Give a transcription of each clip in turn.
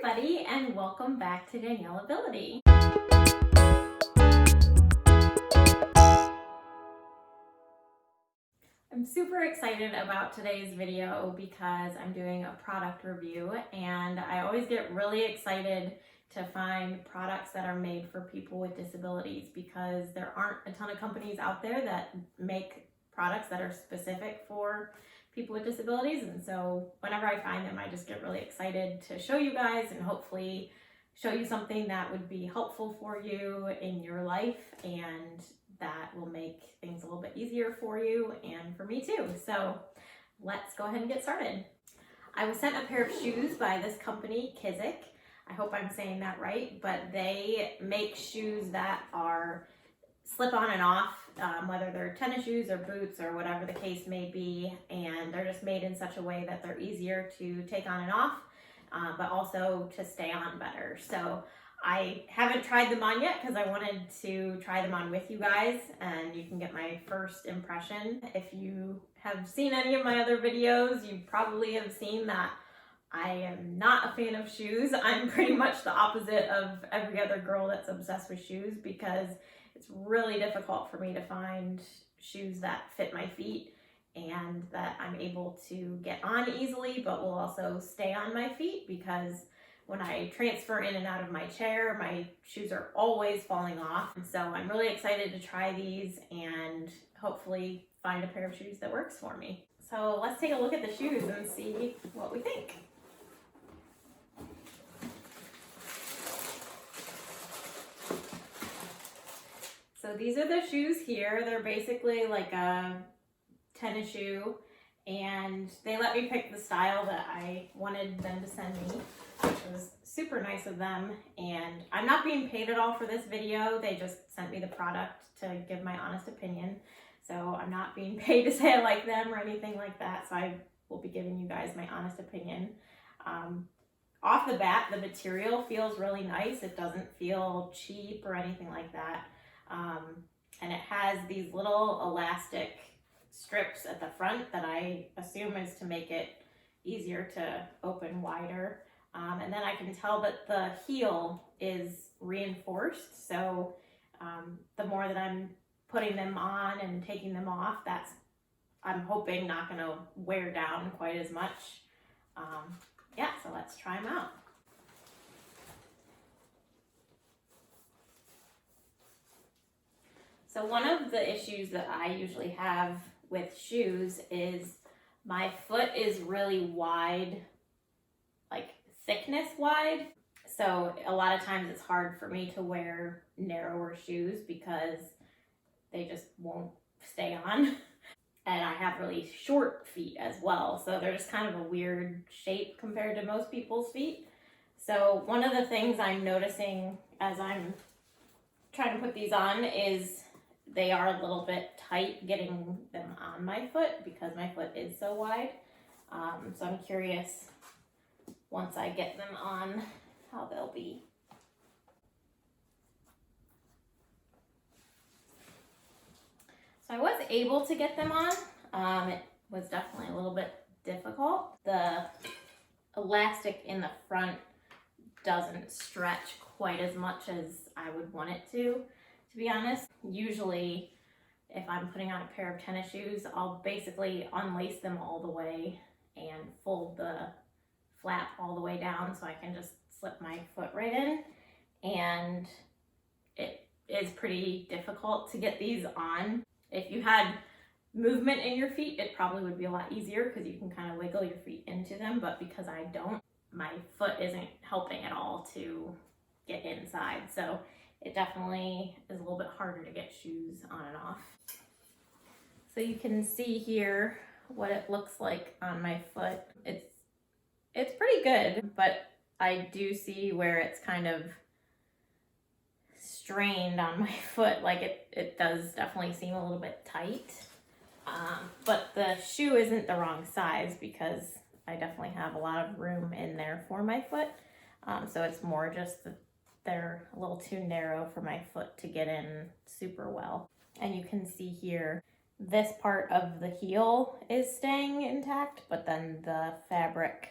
everybody, and welcome back to Daniellability. I'm super excited about today's video because I'm doing a product review, and I always get really excited to find products that are made for people with disabilities because there aren't a ton of companies out there that make products that are specific for people with disabilities. And so whenever I find them, I just get really excited to show you guys and hopefully show you something that would be helpful for you in your life and that will make things a little bit easier for you and for me too. So let's go ahead and get started. I was sent a pair of shoes by this company, Kizik. I hope I'm saying that right, but they make shoes that are slip on and off, whether they're tennis shoes or boots or whatever the case may be, and they're just made in such a way that they're easier to take on and off, but also to stay on better. So I haven't tried them on yet because I wanted to try them on with you guys, and you can get my first impression. If you have seen any of my other videos, you probably have seen that I am not a fan of shoes. I'm pretty much the opposite of every other girl that's obsessed with shoes because it's really difficult for me to find shoes that fit my feet and that I'm able to get on easily, but will also stay on my feet, because when I transfer in and out of my chair, my shoes are always falling off. And so I'm really excited to try these and hopefully find a pair of shoes that works for me. So let's take a look at the shoes and see what we think. So these are the shoes here. They're basically like a tennis shoe, and they let me pick the style that I wanted them to send me, which was super nice of them. And I'm not being paid at all for this video. They just sent me the product to give my honest opinion. So I'm not being paid to say I like them or anything like that. So I will be giving you guys my honest opinion. Off the bat, the material feels really nice. It doesn't feel cheap or anything like that. And it has these little elastic strips at the front that I assume is to make it easier to open wider. And then I can tell that the heel is reinforced. So the more that I'm putting them on and taking them off, that's, I'm hoping, not going to wear down quite as much. Yeah, so let's try them out. So one of the issues that I usually have with shoes is my foot is really wide, like thickness wide. So a lot of times it's hard for me to wear narrower shoes because they just won't stay on. And I have really short feet as well. So they're just kind of a weird shape compared to most people's feet. So one of the things I'm noticing as I'm trying to put these on is they are a little bit tight getting them on my foot because my foot is so wide. So I'm curious, once I get them on, how they'll be. So I was able to get them on. It was definitely a little bit difficult. The elastic in the front doesn't stretch quite as much as I would want it to be honest. Usually if I'm putting on a pair of tennis shoes, I'll basically unlace them all the way and fold the flap all the way down so I can just slip my foot right in. And it is pretty difficult to get these on. If you had movement in your feet, it probably would be a lot easier because you can kind of wiggle your feet into them, but because I don't, my foot isn't helping at all to get inside. So it definitely is a little bit harder to get shoes on and off. So you can see here what it looks like on my foot. It's pretty good, but I do see where it's kind of strained on my foot. Like it does definitely seem a little bit tight. But the shoe isn't the wrong size because I definitely have a lot of room in there for my foot. So it's more just that they're a little too narrow for my foot to get in super well. And you can see here, this part of the heel is staying intact, but then the fabric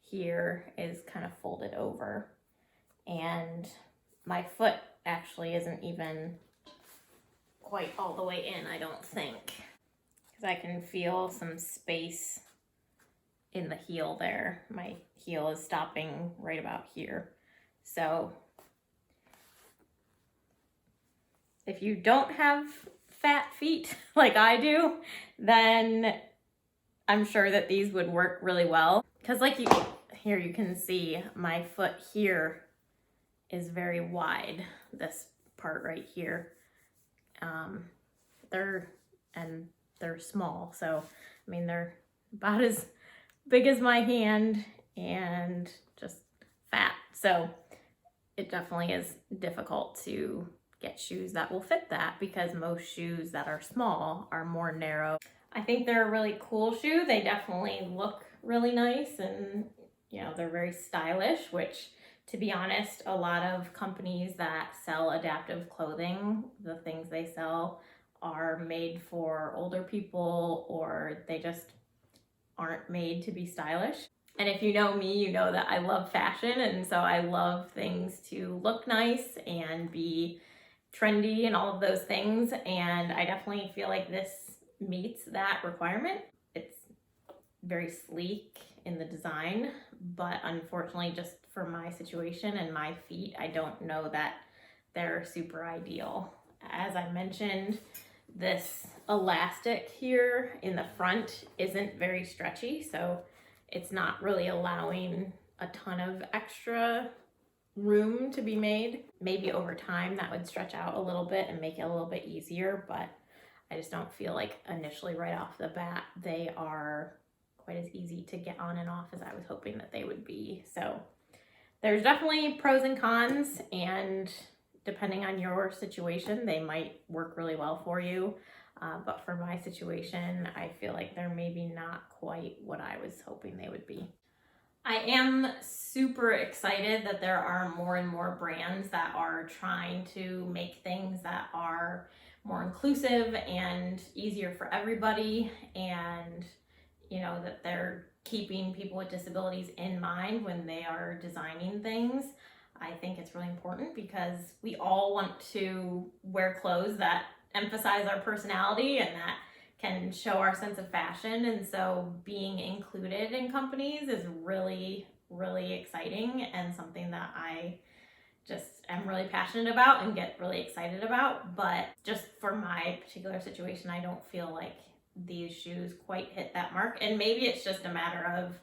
here is kind of folded over, and my foot actually isn't even quite all the way in, I don't think, because I can feel some space in the heel there. My heel is stopping right about here. So if you don't have fat feet like I do, then I'm sure that these would work really well. Because like here you can see my foot here is very wide, this part right here. They're small, so I mean they're about as big as my hand and just fat. So it definitely is difficult to get shoes that will fit that, because most shoes that are small are more narrow. I think they're a really cool shoe. They definitely look really nice, and you know, they're very stylish, which, to be honest, a lot of companies that sell adaptive clothing, the things they sell are made for older people, or they just aren't made to be stylish. And if you know me, you know that I love fashion, and so I love things to look nice and be trendy and all of those things, and I definitely feel like this meets that requirement. It's very sleek in the design, but unfortunately, just for my situation and my feet, I don't know that they're super ideal. As I mentioned, this elastic here in the front isn't very stretchy, so it's not really allowing a ton of extra room to be made. Maybe over time that would stretch out a little bit and make it a little bit easier, but I just don't feel like initially right off the bat they are quite as easy to get on and off as I was hoping that they would be. So there's definitely pros and cons, and depending on your situation, they might work really well for you. But for my situation, I feel like they're maybe not quite what I was hoping they would be. I am super excited that there are more and more brands that are trying to make things that are more inclusive and easier for everybody, and you know, that they're keeping people with disabilities in mind when they are designing things. I think it's really important because we all want to wear clothes that emphasize our personality and that can show our sense of fashion, and so being included in companies is really, really exciting and something that I just am really passionate about and get really excited about. But just for my particular situation, I don't feel like these shoes quite hit that mark, and maybe it's just a matter of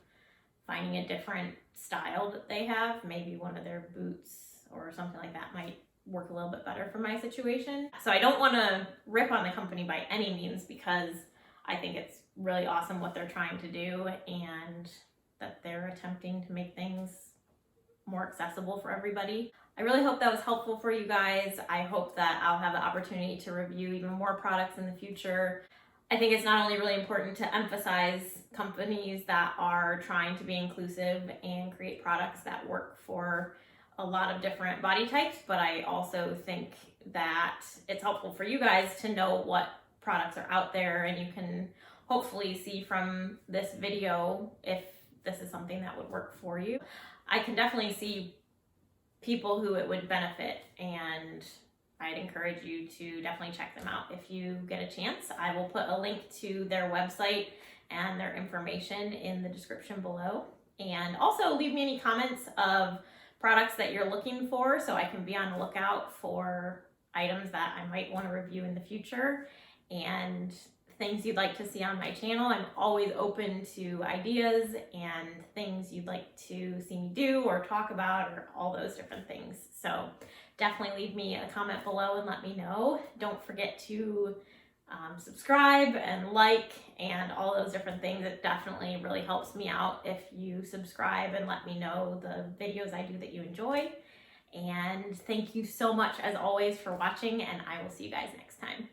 finding a different style that they have. Maybe one of their boots or something like that might work a little bit better for my situation. So I don't want to rip on the company by any means, because I think it's really awesome what they're trying to do and that they're attempting to make things more accessible for everybody. I really hope that was helpful for you guys. I hope that I'll have the opportunity to review even more products in the future. I think it's not only really important to emphasize companies that are trying to be inclusive and create products that work for a lot of different body types, but I also think that it's helpful for you guys to know what products are out there, and you can hopefully see from this video if this is something that would work for you. I can definitely see people who it would benefit, and I'd encourage you to definitely check them out if you get a chance. I will put a link to their website and their information in the description below, and also leave me any comments of products that you're looking for so I can be on the lookout for items that I might want to review in the future and things you'd like to see on my channel. I'm always open to ideas and things you'd like to see me do or talk about, or all those different things. So definitely leave me a comment below and let me know. Don't forget to subscribe and like and all those different things. It definitely really helps me out if you subscribe and let me know the videos I do that you enjoy. And thank you so much as always for watching, and I will see you guys next time.